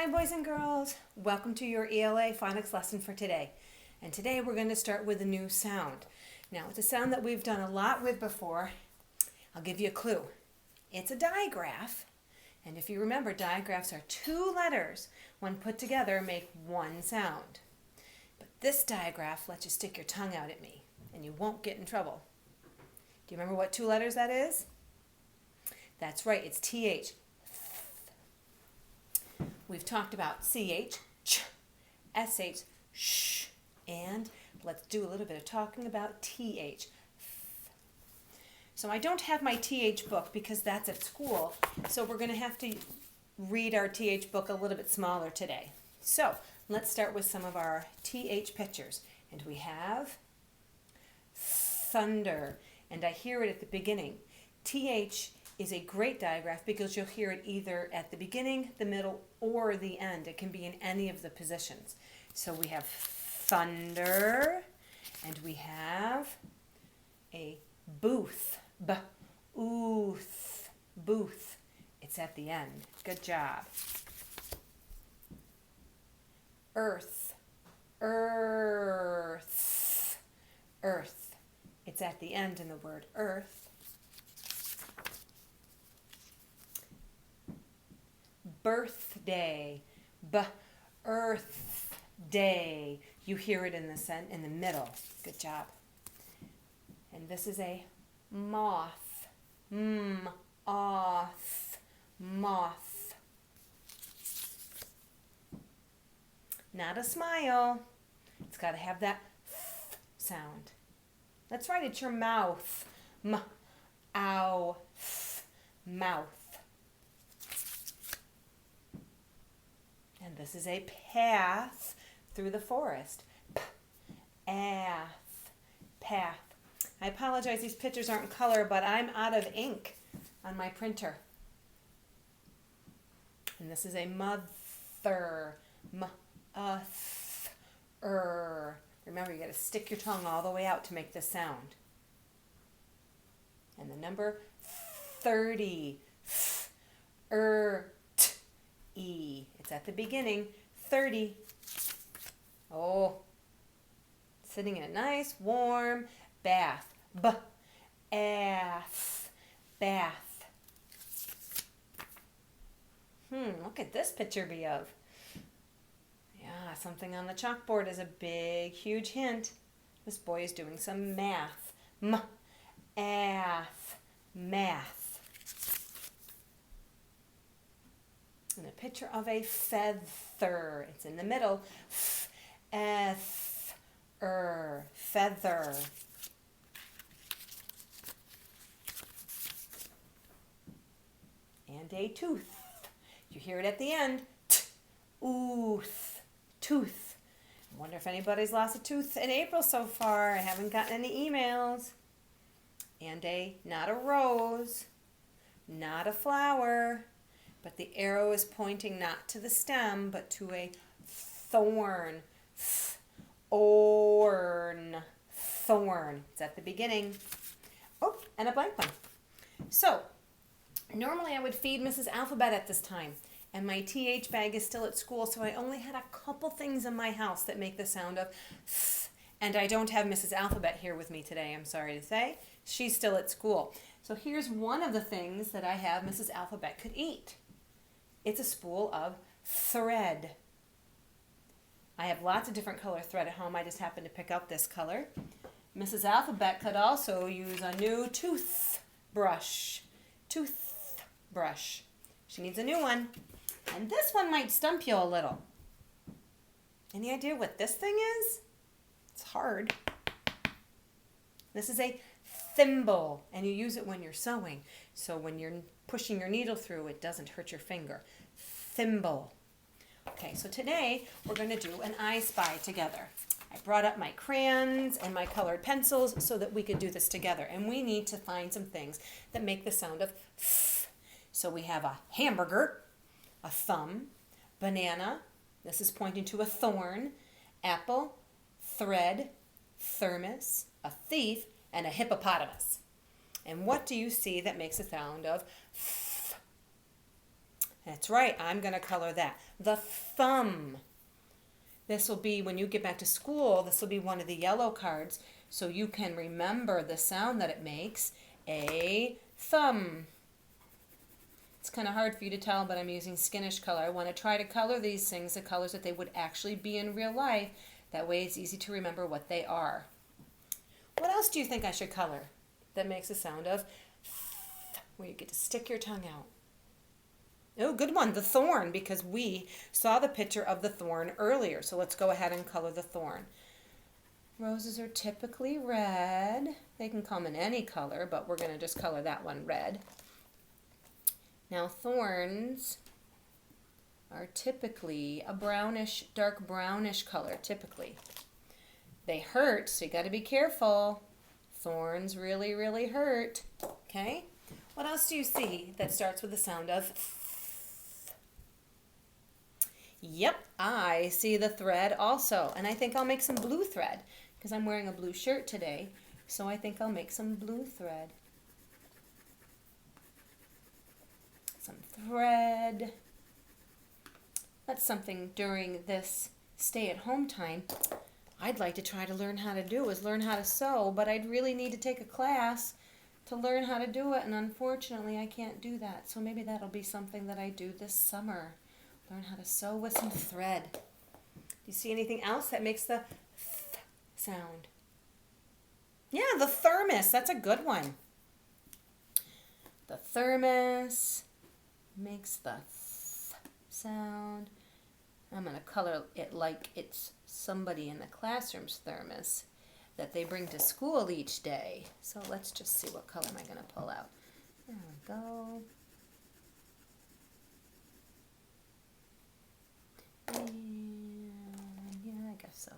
Hi boys and girls, welcome to your ELA phonics lesson for today. And today we're going to start with a new sound. Now it's a sound that we've done a lot with before. I'll give you a clue. It's a digraph, and if you remember, digraphs are two letters when put together make one sound. But this digraph lets you stick your tongue out at me and you won't get in trouble. Do you remember what two letters that is? That's right, it's TH. We've talked about CH, ch, SH, sh, and let's do a little bit of talking about TH. So I don't have my TH book because that's at school, so we're going to have to read our TH book a little bit smaller today. So let's start with some of our TH pictures. And we have thunder, and I hear it at the beginning. TH is a great digraph because you'll hear it either at the beginning, the middle, or the end. It can be in any of the positions. So we have thunder, and we have a booth, b-ooth, booth. It's at the end. Good job. Earth, earth, earth. It's at the end in the word earth. Birthday, b-earth day. You hear it in the middle. Good job. And this is a moth, off, moth. Not a smile. It's got to have that th sound. That's right, it's your mouth, ow, mouth. And this is a path through the forest. Path, path. I apologize, these pictures aren't in color, but I'm out of ink on my printer. And this is a mother, Remember, you got to stick your tongue all the way out to make this sound. And the number 30, E. It's at the beginning, 30. Oh, sitting in a nice warm bath, bath, bath. Look at this picture be of. Yeah, something on the chalkboard is a big, huge hint. This boy is doing some math, math. And a picture of a feather. It's in the middle. Feather. And a tooth. You hear it at the end. Ooth. Tooth. I wonder if anybody's lost a tooth in April so far. I haven't gotten any emails. And not a rose, not a flower. But the arrow is pointing not to the stem, but to a thorn. Thorn. It's at the beginning. Oh, and a blank one. So, normally I would feed Mrs. Alphabet at this time, and my TH bag is still at school, so I only had a couple things in my house that make the sound of th, and I don't have Mrs. Alphabet here with me today, I'm sorry to say. She's still at school. So here's one of the things that I have Mrs. Alphabet could eat. It's a spool of thread. I have lots of different color thread at home. I just happened to pick up this color. Mrs. Alphabet could also use a new toothbrush. Toothbrush. She needs a new one. And this one might stump you a little. Any idea what this thing is? It's hard. This is a thimble, and you use it when you're sewing. So when you're pushing your needle through, it doesn't hurt your finger. Thimble. Okay, so today we're going to do an I Spy together. I brought up my crayons and my colored pencils so that we could do this together. And we need to find some things that make the sound of th. So we have a hamburger, a thumb, banana, this is pointing to a thorn, apple, thread, thermos, a thief, and a hippopotamus. And what do you see that makes a sound of th? That's right, I'm going to color that. The thumb. This will be, when you get back to school, this will be one of the yellow cards, so you can remember the sound that it makes. A thumb. It's kind of hard for you to tell, but I'm using Skinnish color. I want to try to color these things the colors that they would actually be in real life. That way it's easy to remember what they are. What else do you think I should color that makes a sound of where you get to stick your tongue out? Oh, good one, the thorn, because we saw the picture of the thorn earlier. So let's go ahead and color the thorn. Roses are typically red. They can come in any color, but we're going to just color that one red. Now thorns are typically a brownish, dark brownish color, typically. They hurt, so you got to be careful. Thorns really, really hurt. Okay? What else do you see that starts with the sound of? Yep, I see the thread also. And I think I'll make some blue thread because I'm wearing a blue shirt today. So I think I'll make some blue thread. Some thread. That's something during this stay-at-home time I'd like to try to learn how to do, is learn how to sew, but I'd really need to take a class to learn how to do it, and unfortunately I can't do that. So maybe that'll be something that I do this summer. Learn how to sew with some thread. Do you see anything else that makes the th sound? Yeah, the thermos. That's a good one. The thermos makes the th sound. I'm going to color it like it's somebody in the classroom's thermos that they bring to school each day. So let's just see what color am I going to pull out. There we go. And yeah, I guess so.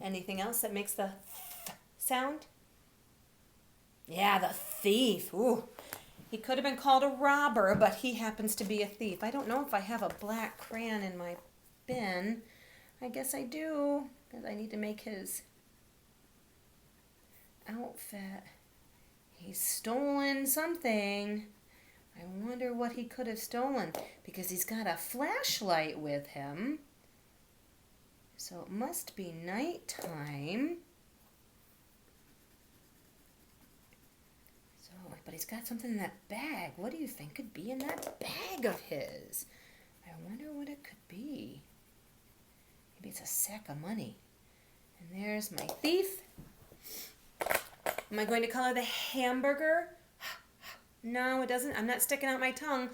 Anything else that makes the th sound? Yeah, the thief. Ooh. He could have been called a robber, but he happens to be a thief. I don't know if I have a black crayon in my bin. I guess I do, because I need to make his outfit. He's stolen something. I wonder what he could have stolen, because he's got a flashlight with him. So it must be nighttime. So, but he's got something in that bag. What do you think could be in that bag of his? I wonder what it could be. Maybe it's a sack of money. And there's my thief. Am I going to color the hamburger? No, it doesn't. I'm not sticking out my tongue.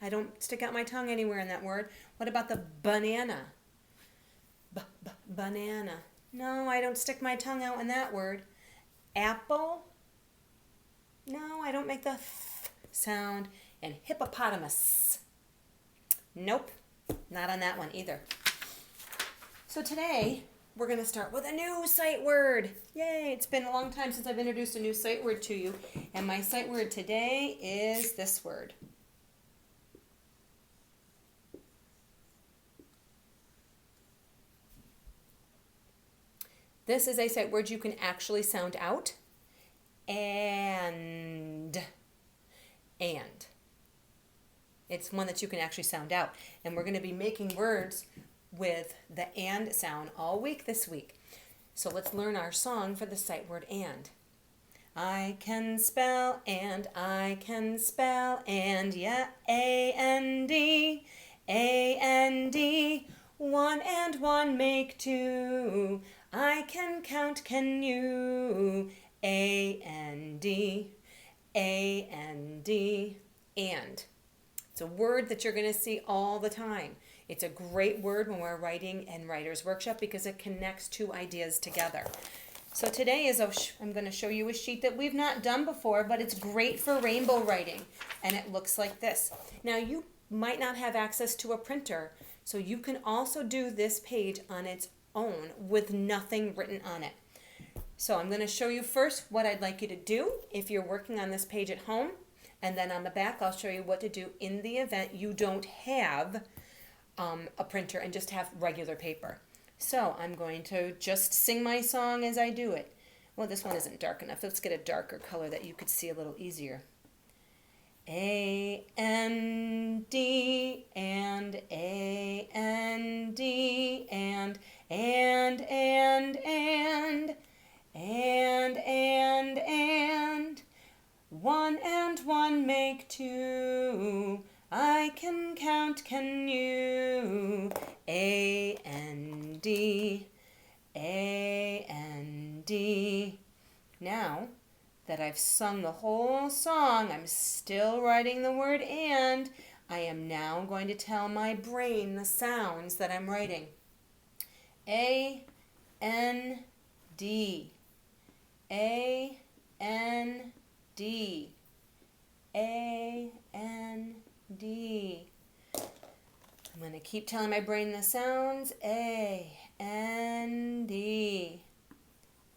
I don't stick out my tongue anywhere in that word. What about the banana? Banana. No, I don't stick my tongue out in that word. Apple. No, I don't make the sound. And hippopotamus. Nope, not on that one either. So today, we're going to start with a new sight word. Yay, it's been a long time since I've introduced a new sight word to you. And my sight word today is this word. This is a sight word you can actually sound out. And. It's one that you can actually sound out. And we're going to be making words with the and sound all week this week. So let's learn our song for the sight word and. I can spell and I can spell and, yeah, A-N-D, A-N-D, one and one make two. I can count, can you? A-N-D, A-N-D, and. It's a word that you're going to see all the time. It's a great word when we're writing in Writer's Workshop because it connects two ideas together. So today I'm going to show you a sheet that we've not done before, but it's great for rainbow writing, and it looks like this. Now you might not have access to a printer, so you can also do this page on its own with nothing written on it. So I'm going to show you first what I'd like you to do if you're working on this page at home, and then on the back I'll show you what to do in the event you don't have a printer and just have regular paper. So I'm going to just sing my song as I do it. Well, this one isn't dark enough. Let's get a darker color that you could see a little easier. A, N, D, and A, N, D, and, one and one make two. I can count, can you? A, N, D, A, N, D. Now that I've sung the whole song, I'm still writing the word and. I am now going to tell my brain the sounds that I'm writing. A, N, D. A, N, D. A, N, D. I'm going to keep telling my brain the sounds. A, N, D.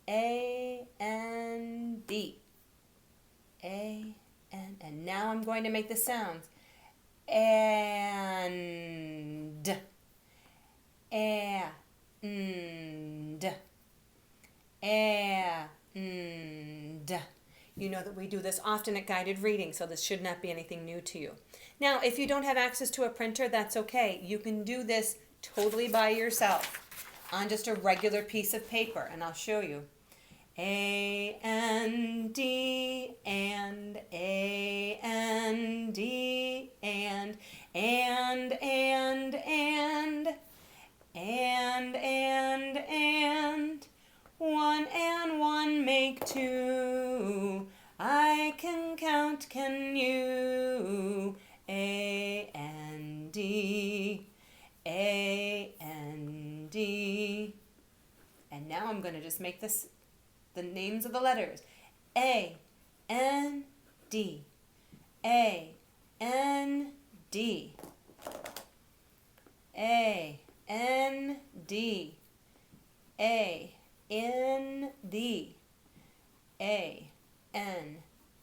A, N, D. A, N. And now I'm going to make the sounds. And. And. And. You know that we do this often at guided reading, so this should not be anything new to you. Now, if you don't have access to a printer, that's okay. You can do this totally by yourself on just a regular piece of paper, and I'll show you. A, N, D, and A, N, D, and one and one make two. I can count, can you? A, N, D, A, N, D. And now I'm going to just make this the names of the letters. A, N, D. A, N, D. A, N, D. A, N, D. A, N,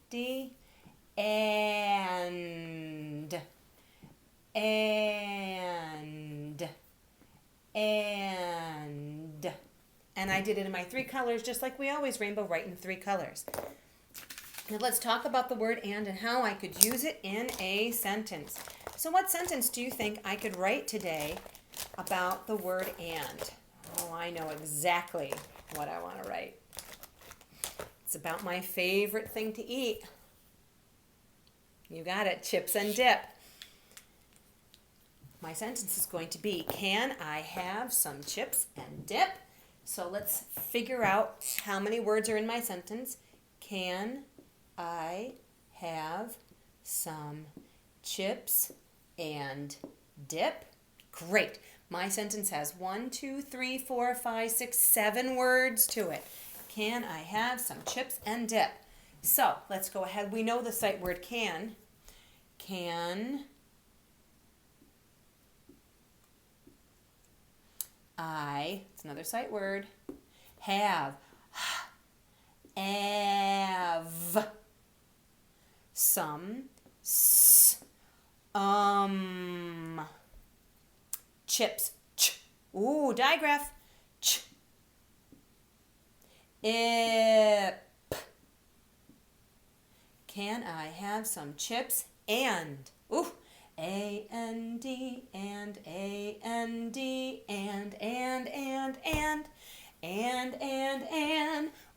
D. And. And I did it in my 3 colors, just like we always rainbow write in 3 colors. Now let's talk about the word and how I could use it in a sentence. So what sentence do you think I could write today about the word and? Oh, I know exactly what I want to write. It's about my favorite thing to eat. You got it, chips and dip. My sentence is going to be, can I have some chips and dip? So let's figure out how many words are in my sentence. Can I have some chips and dip? Great. My sentence has 1, 2, 3, 4, 5, 6, 7 words to it. Can I have some chips and dip? So let's go ahead. We know the sight word can. Can I, it's another sight word, have some chips. Ooh, digraph. Ip. Can I have some chips and, ooh, A-N-D, and A-N-D, and,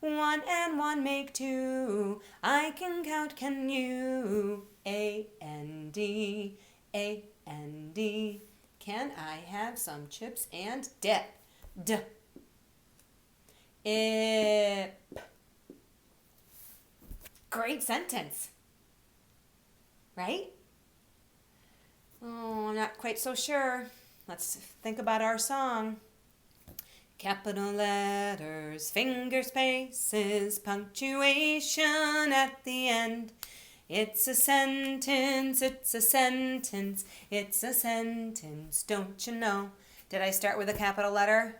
one and one make two. I can count, can you? A-N-D, A-N-D. Can I have some chips and dip? D. Ip. Great sentence, right? Oh, I'm not quite so sure. Let's think about our song. Capital letters, finger spaces, punctuation at the end. It's a sentence, it's a sentence, it's a sentence, don't you know? Did I start with a capital letter?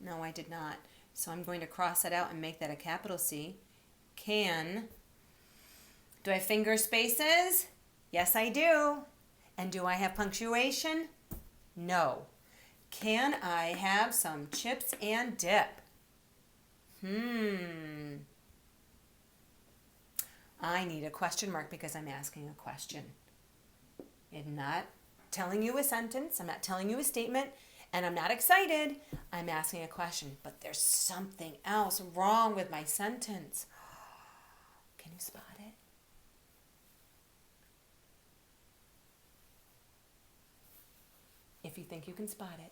No, I did not. So I'm going to cross it out and make that a capital C. Can. Do I have finger spaces? Yes, I do. And do I have punctuation? No. Can I have some chips and dip? I need a question mark because I'm asking a question. I'm not telling you a sentence. I'm not telling you a statement. And I'm not excited. I'm asking a question. But there's something else wrong with my sentence. Can you spot it? If you think you can spot it,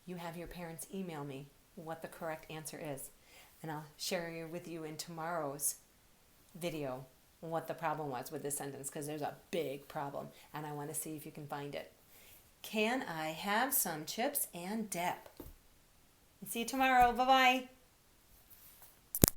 you have your parents email me what the correct answer is. And I'll share with you in tomorrow's video what the problem was with this sentence, because there's a big problem and I want to see if you can find it. Can I have some chips and dip? See you tomorrow. Bye-bye.